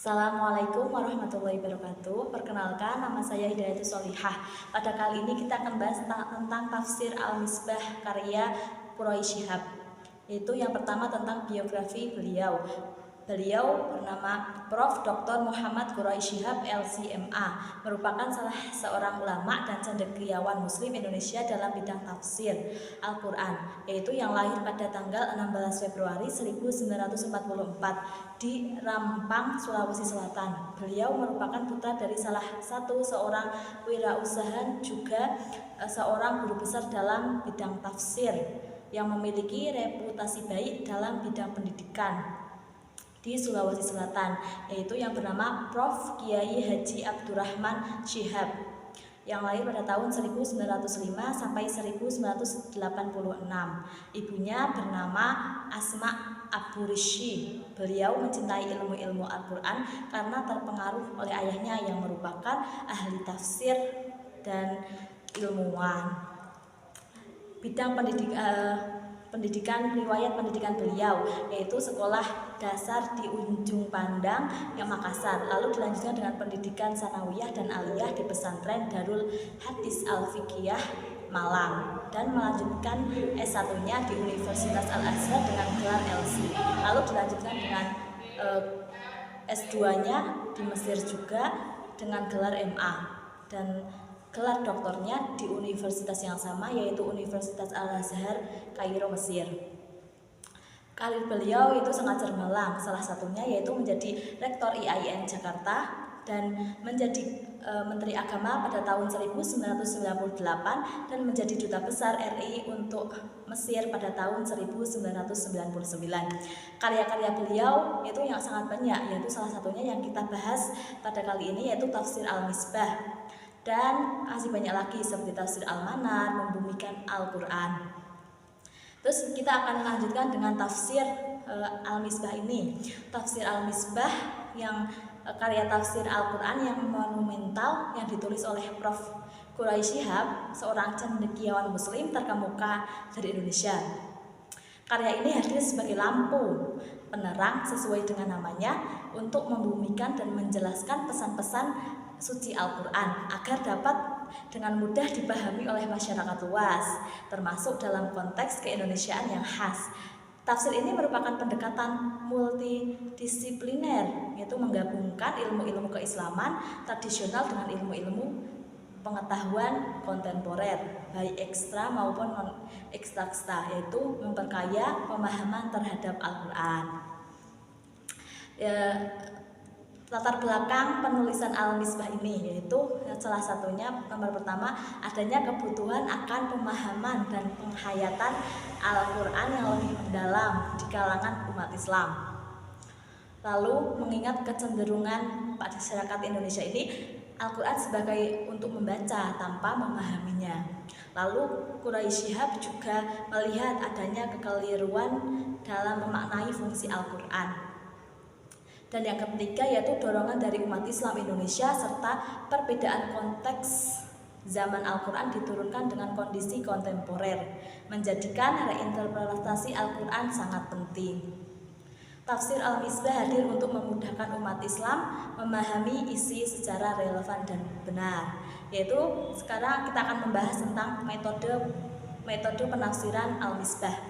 Assalamualaikum warahmatullahi wabarakatuh. Perkenalkan, nama saya Hidayatus Sholihah. Pada kali ini kita akan bahas tentang tafsir Al-Misbah karya Quraisy Shihab. Yaitu yang pertama tentang biografi beliau. Beliau bernama Prof. Dr. Muhammad Quraisy Shihab LC.MA, merupakan salah seorang ulama dan cendekiawan Muslim Indonesia dalam bidang tafsir Al-Quran, yaitu yang lahir pada tanggal 16 Februari 1944 di Rempang, Sulawesi Selatan. Beliau merupakan putra dari salah satu seorang wirausaha juga seorang guru besar dalam bidang tafsir yang memiliki reputasi baik dalam bidang pendidikan di Sulawesi Selatan, yaitu yang bernama Prof. Kiai Haji Abdurrahman Shihab, yang lahir pada tahun 1905 sampai 1986. Ibunya bernama Asma Abu Rishi. Beliau mencintai ilmu-ilmu Al-Quran karena terpengaruh oleh ayahnya yang merupakan ahli tafsir dan ilmuwan. Bidang pendidikan riwayat pendidikan beliau yaitu sekolah dasar di Ujung Pandang yang Makassar, lalu dilanjutkan dengan pendidikan sanawiyah dan aliyah di pesantren Darul Hadis Al-Fiqhiyah Malang, dan melanjutkan S1-nya di Universitas Al-Azhar dengan gelar LC, lalu dilanjutkan dengan S2-nya di Mesir juga dengan gelar MA, dan gelar doktornya di universitas yang sama yaitu Universitas Al-Azhar Kairo, Mesir. Karir beliau itu sangat cemerlang, salah satunya yaitu menjadi Rektor IAIN Jakarta dan menjadi Menteri Agama pada tahun 1998 dan menjadi Duta Besar RI untuk Mesir pada tahun 1999. Karya-karya beliau itu yang sangat banyak, yaitu salah satunya yang kita bahas pada kali ini yaitu Tafsir Al-Misbah, dan masih banyak lagi seperti Tafsir Al-Manar, Membumikan Al-Quran. Terus kita akan lanjutkan dengan Tafsir Al-Misbah ini. Tafsir Al-Misbah yang karya tafsir Al-Quran yang monumental yang ditulis oleh Prof. Quraisy Shihab, seorang cendekiawan Muslim terkemuka dari Indonesia. Karya ini hadir sebagai lampu penerang sesuai dengan namanya untuk membumikan dan menjelaskan pesan-pesan suci Al-Quran agar dapat dengan mudah dipahami oleh masyarakat luas, termasuk dalam konteks keindonesiaan yang khas. Tafsir ini merupakan pendekatan multidisipliner, yaitu menggabungkan ilmu-ilmu keislaman tradisional dengan ilmu-ilmu pengetahuan kontemporer, baik ekstra maupun non-ekstra, yaitu memperkaya pemahaman terhadap Al-Quran. Latar belakang penulisan Al-Misbah ini yaitu salah satunya nomor pertama adanya kebutuhan akan pemahaman dan penghayatan Al-Quran yang lebih mendalam di kalangan umat Islam. Lalu mengingat kecenderungan masyarakat Indonesia ini Al-Quran sebagai untuk membaca tanpa memahaminya. Lalu Quraisy Shihab juga melihat adanya kekeliruan dalam memaknai fungsi Al-Quran. Dan yang ketiga yaitu dorongan dari umat Islam Indonesia serta perbedaan konteks zaman Al-Quran diturunkan dengan kondisi kontemporer, menjadikan reinterpretasi Al-Quran sangat penting. Tafsir Al-Misbah hadir untuk memudahkan umat Islam memahami isi secara relevan dan benar. Yaitu sekarang kita akan membahas tentang metode penafsiran Al-Misbah.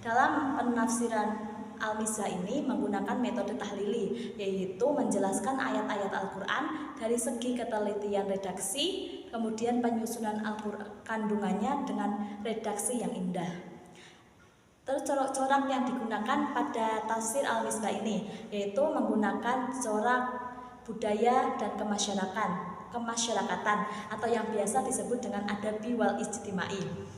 Dalam penafsiran Al-Misbah ini menggunakan metode tahlili, yaitu menjelaskan ayat-ayat Al-Quran dari segi ketelitian redaksi, kemudian penyusunan Al-Quran kandungannya dengan redaksi yang indah. Terus corak-corak yang digunakan pada tafsir Al-Misbah ini yaitu menggunakan corak budaya dan kemasyarakatan atau yang biasa disebut dengan adabi wal ijtimai.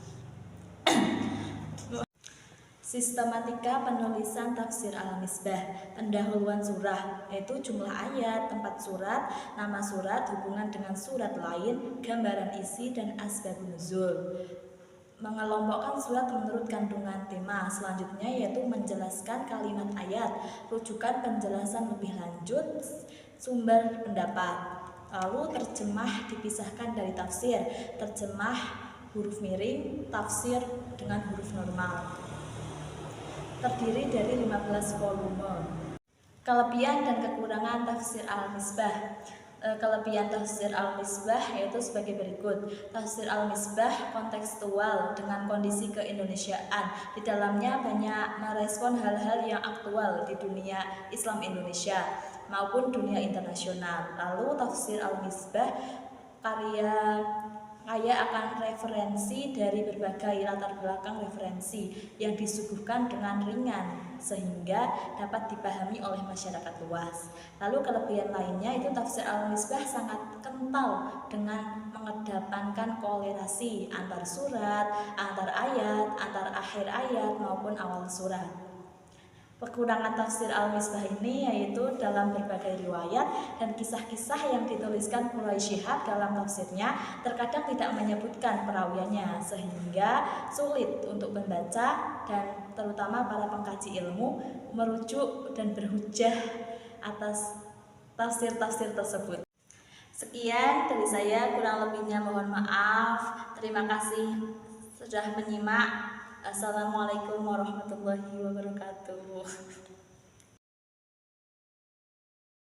Sistematika penulisan tafsir Al-Misbah. Pendahuluan surah yaitu jumlah ayat, tempat surat, nama surat, hubungan dengan surat lain, gambaran isi, dan asbabun nuzul. Mengelompokkan surat menurut kandungan tema. Selanjutnya yaitu menjelaskan kalimat ayat, rujukan penjelasan lebih lanjut, sumber pendapat. Lalu terjemah dipisahkan dari tafsir, terjemah huruf miring, tafsir dengan huruf normal. Terdiri dari 15 volume. Kelebihan dan kekurangan tafsir Al-Misbah. Kelebihan tafsir Al-Misbah yaitu sebagai berikut. Tafsir Al-Misbah kontekstual dengan kondisi keindonesiaan. Di dalamnya banyak merespon hal-hal yang aktual di dunia Islam Indonesia maupun dunia internasional. Lalu tafsir Al-Misbah kaya akan referensi dari berbagai latar belakang referensi yang disuguhkan dengan ringan sehingga dapat dipahami oleh masyarakat luas. Lalu kelebihan lainnya itu tafsir Al-Misbah sangat kental dengan mengedepankan kolerasi antar surat, antar ayat, antar akhir ayat maupun awal surat. Kekurangan tafsir Al-Misbah ini yaitu dalam berbagai riwayat dan kisah-kisah yang dituliskan Quraisy Shihab dalam tafsirnya terkadang tidak menyebutkan perawiannya sehingga sulit untuk membaca dan terutama para pengkaji ilmu merujuk dan berhujjah atas tafsir-tafsir tersebut. Sekian dari saya, kurang lebihnya mohon maaf. Terima kasih sudah menyimak. Assalamualaikum warahmatullahi wabarakatuh.